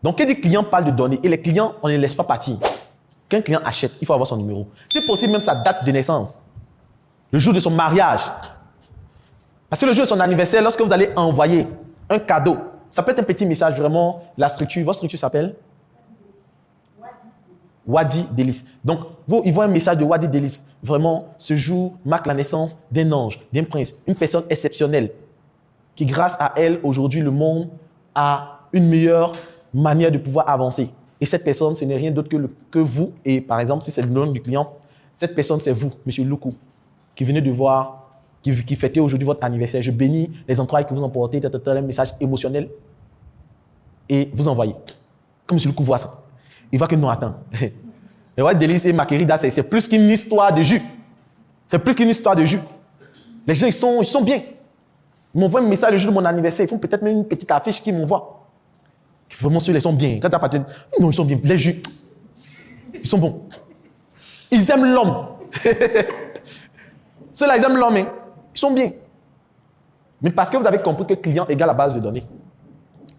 Donc, quand dit client parle de données, et les clients, on ne les laisse pas partir. Quand un client achète, il faut avoir son numéro. Si possible, même sa date de naissance. Le jour de son mariage. Parce que le jour de son anniversaire, lorsque vous allez envoyer un cadeau, ça peut être un petit message, vraiment, la structure, votre structure s'appelle Wadi Délice. Donc, ils voient un message de Wadi Délice. Vraiment, ce jour marque la naissance d'un ange, d'un prince, une personne exceptionnelle, qui grâce à elle, aujourd'hui, le monde a une meilleure manière de pouvoir avancer. Et cette personne, ce n'est rien d'autre que vous. Et par exemple, si c'est le nom du client, cette personne, c'est vous, M. Loukou, qui venez de voir, qui fêtez aujourd'hui votre anniversaire. Je bénis les entrailles que vous emportez, un message émotionnel, et vous envoyez. Comme M. Loukou voit ça, il voit que non, attends. Le roi Délice et Maquerida, c'est plus qu'une histoire de jus. C'est plus qu'une histoire de jus. Les gens, ils sont bien. Ils m'envoient un message le jour de mon anniversaire. Ils font peut-être même une petite affiche qu'ils m'envoient. Vraiment, ceux-là, ils sont bien. Quand tu as parti, non, ils sont bien. Les jus, ils sont bons. Ils aiment l'homme. Ceux-là, ils aiment l'homme. Hein. Ils sont bien. Mais parce que vous avez compris que client égale la base de données.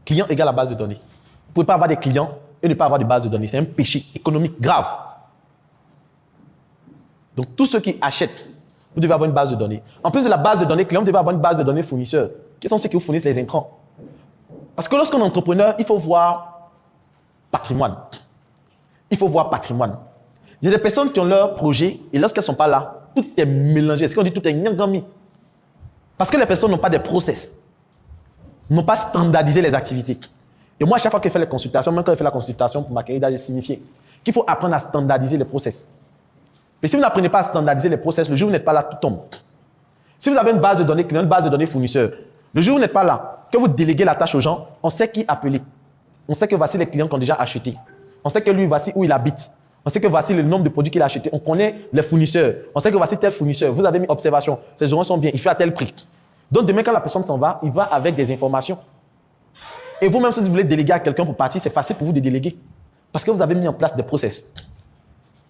Client égale la base de données. Vous ne pouvez pas avoir des clients et ne pas avoir de base de données. C'est un péché économique grave. Donc, tous ceux qui achètent, vous devez avoir une base de données. En plus de la base de données client, vous devez avoir une base de données fournisseurs. Quels sont ceux qui vous fournissent les intrants? Parce que lorsqu'on est entrepreneur, il faut voir patrimoine. Il faut voir patrimoine. Il y a des personnes qui ont leur projet et lorsqu'elles ne sont pas là, tout est mélangé. C'est ce qu'on dit, tout est nyangami. Parce que les personnes n'ont pas des process. N'ont pas standardisé les activités. Et moi, à chaque fois que je fais les consultations, même quand je fais la consultation pour ma carrière, j'ai signifié qu'il faut apprendre à standardiser les process. Mais si vous n'apprenez pas à standardiser les process, le jour où vous n'êtes pas là, tout tombe. Si vous avez une base de données client, une base de données fournisseur, le jour où vous n'êtes pas là, que vous déléguez la tâche aux gens, on sait qui appeler. On sait que voici les clients qui ont déjà acheté. On sait que lui, voici où il habite. On sait que voici le nombre de produits qu'il a acheté. On connaît les fournisseurs. On sait que voici tel fournisseur. Vous avez mis observation. Ces gens sont bien. Il fait à tel prix. Donc, demain, quand la personne s'en va, il va avec des informations. Et vous-même, si vous voulez déléguer à quelqu'un pour partir, c'est facile pour vous de déléguer. Parce que vous avez mis en place des process.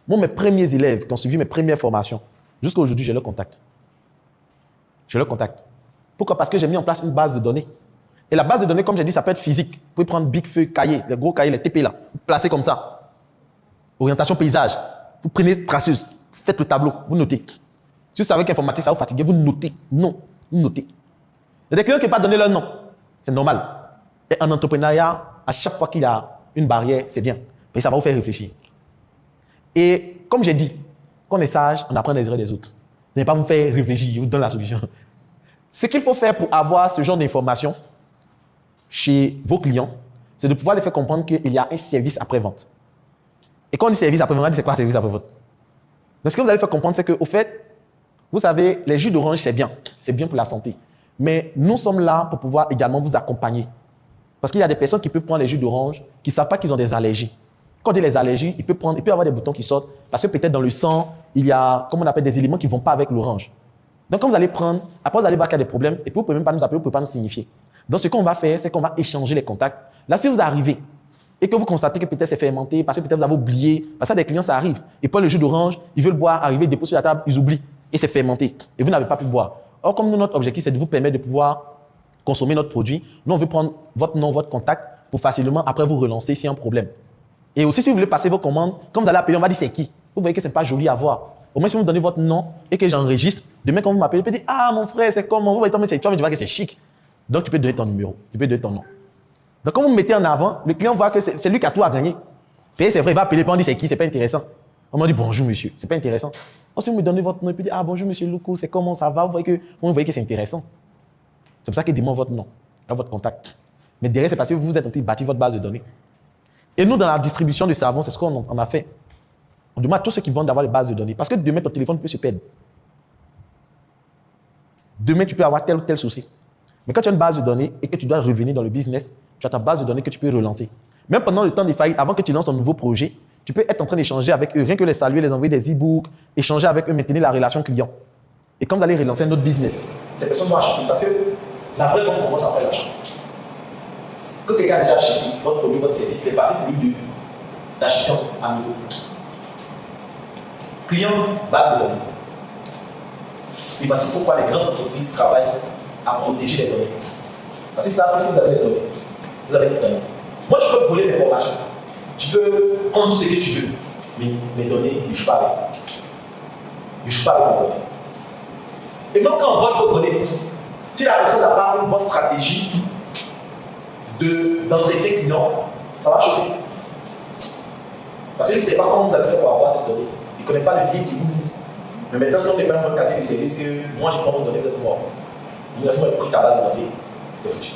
Moi, mes premiers élèves, qui ont suivi mes premières formations, jusqu'à aujourd'hui, je leur contacte. Je leur contacte. Pourquoi? Parce que j'ai mis en place une base de données. Et la base de données, comme j'ai dit, ça peut être physique. Vous pouvez prendre big feuille, cahier, les gros cahiers, les TP là, placez comme ça. Orientation paysage. Vous prenez traceuse, faites le tableau, vous notez. Si vous savez qu'informatique, ça vous fatigue, vous notez. Non, vous notez. Il y a des clients qui ne peuvent pas donner leur nom. C'est normal. Et en entrepreneuriat, à chaque fois qu'il y a une barrière, c'est bien. Mais ça va vous faire réfléchir. Et comme j'ai dit, quand on est sage, on apprend les erreurs des autres. Vous n'allez pas vous faire réfléchir, je vous donne la solution. Ce qu'il faut faire pour avoir ce genre d'informations chez vos clients, c'est de pouvoir les faire comprendre qu'il y a un service après-vente. Et quand on dit service après-vente, on dit c'est quoi service après-vente? Donc ce que vous allez faire comprendre, c'est qu'au fait, vous savez, les jus d'orange, c'est bien pour la santé. Mais nous sommes là pour pouvoir également vous accompagner. Parce qu'il y a des personnes qui peuvent prendre les jus d'orange, qui ne savent pas qu'ils ont des allergies. Quand on dit les allergies, il peut y avoir des boutons qui sortent, parce que peut-être dans le sang, il y a, comme on appelle, des éléments qui ne vont pas avec l'orange. Donc, quand vous allez prendre, après vous allez voir qu'il y a des problèmes, et puis vous ne pouvez même pas nous appeler, vous ne pouvez pas nous signifier. Donc, ce qu'on va faire, c'est qu'on va échanger les contacts. Là, si vous arrivez et que vous constatez que peut-être c'est fermenté, parce que peut-être vous avez oublié, parce que des clients, ça arrive. Ils prennent le jus d'orange, ils veulent boire, arriver, déposer sur la table, ils oublient, et c'est fermenté. Et vous n'avez pas pu boire. Or, comme nous, notre objectif, c'est de vous permettre de pouvoir consommer notre produit, nous, on veut prendre votre nom, votre contact, pour facilement, après, vous relancer s'il y a un problème. Et aussi, si vous voulez passer vos commandes, quand vous allez appeler, on va dire c'est qui. Vous voyez que ce n'est pas joli à voir. Au moins, si vous me donnez votre nom et que j'enregistre, demain, quand vous m'appelez, vous pouvez dire ah, mon frère, c'est comment? Vous voyez, tu vas voir que c'est chic. Donc, tu peux donner ton numéro, tu peux donner ton nom. Donc, quand vous me mettez en avant, le client voit que c'est lui qui a tout à gagner. Puis, c'est vrai, il va appeler, puis on dit c'est qui, c'est pas intéressant. On m'a dit bonjour, monsieur, c'est pas intéressant. Si vous me donnez votre nom, et puis ah, bonjour, monsieur Loukou, c'est comment ça va? Vous voyez que c'est intéressant. C'est pour ça qu'il demande votre nom, votre contact. Mais derrière, c'est parce que vous êtes en train de bâtir votre base de données. Et nous, dans la distribution de savon, c'est ce qu'on a fait. On demande à tous ceux qui vendent d'avoir les bases de données. Parce que demain, ton téléphone peut se perdre. Demain, tu peux avoir tel ou tel souci. Mais quand tu as une base de données et que tu dois revenir dans le business, tu as ta base de données que tu peux relancer. Même pendant le temps des faillites, avant que tu lances ton nouveau projet, tu peux être en train d'échanger avec eux, rien que les saluer, les envoyer des e-books, échanger avec eux, maintenir la relation client. Et quand vous allez relancer un autre business, ces personnes vont acheter parce que la vraie vente commence après l'achat. Quand quelqu'un a déjà acheté votre produit, votre service, c'est facile pour lui d'acheter à nouveau. Client, base de données. Et voici pourquoi les grandes entreprises travaillent à protéger les données. Parce que ça, si vous avez les données, vous avez les données. Moi, tu peux voler mes formations. Tu peux prendre tout ce que tu veux. Mais mes données, je ne joue pas avec. Je ne joue pas avec mes données. Et même quand on vole vos données, si la personne n'a pas une bonne stratégie d'entretien client, ça va chauffer. Parce qu'il ne sait pas comment vous allez faire pour avoir cette donnée. Il ne connaît pas le lien qui vous lie. Mais maintenant, si on n'est pas une bonne qualité de service, que moi, je prends vos données, vous êtes mort. L'impression est pris ta base de données, t'es foutu.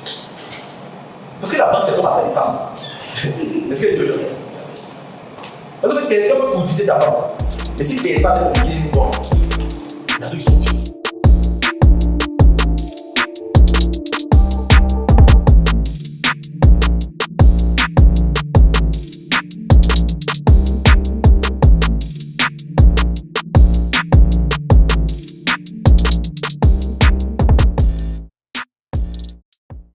Parce que la banque, c'est comme appeler les femmes. Est-ce que tu veux dire? Parce que quelqu'un peut courtiser ta femme. Et si tu es pas de bien, bon, il y a des trucs qui sont finis.